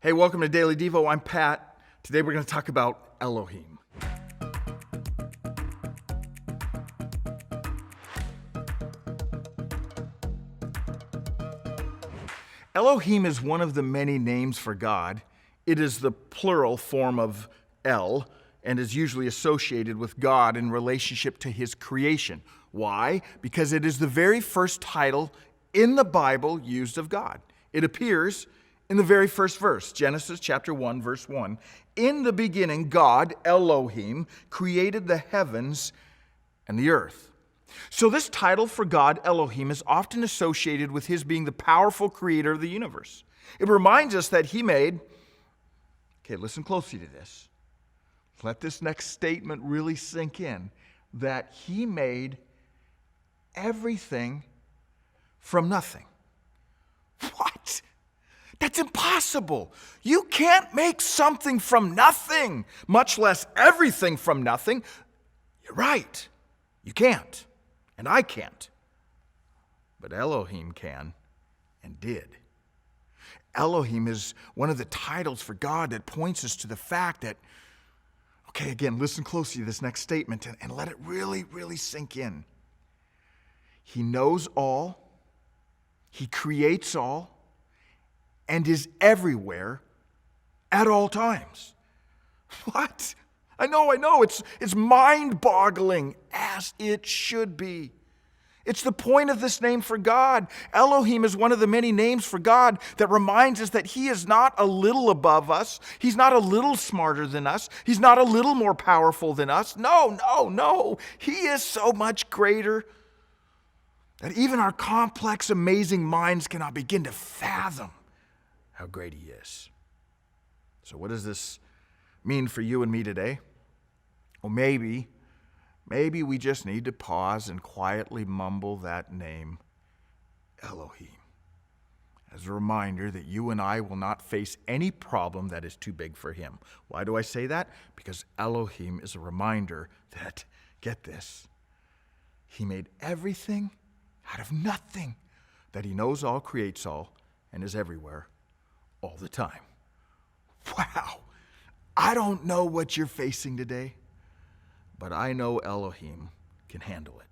Hey, welcome to Daily Devo. I'm Pat. Today we're going to talk about Elohim. Elohim is one of the many names for God. It is the plural form of El and is usually associated with God in relationship to his creation. Why? Because it is the very first title in the Bible used of God. It appears in the very first verse, Genesis chapter 1, verse 1. In the beginning, God, Elohim, created the heavens and the earth. So this title for God, Elohim, is often associated with his being the powerful creator of the universe. It reminds us that he made, listen closely to this. Let this next statement really sink in, that he made everything from nothing. What? That's impossible. You can't make something from nothing, much less everything from nothing. You're right. You can't. And I can't. But Elohim can and did. Elohim is one of the titles for God that points us to the fact that, again, listen closely to this next statement and let it really, really sink in. He knows all. He creates all. And is everywhere at all times. What? I know. It's mind-boggling, as it should be. It's the point of this name for God. Elohim is one of the many names for God that reminds us that he is not a little above us. He's not a little smarter than us. He's not a little more powerful than us. No. He is so much greater that even our complex, amazing minds cannot begin to fathom how great he is. So what does this mean for you and me today? Well, maybe we just need to pause and quietly mumble that name, Elohim, as a reminder that you and I will not face any problem that is too big for him. Why do I say that? Because Elohim is a reminder that, get this, he made everything out of nothing, that he knows all, creates all, and is everywhere all the time. Wow. I don't know what you're facing today, but I know Elohim can handle it.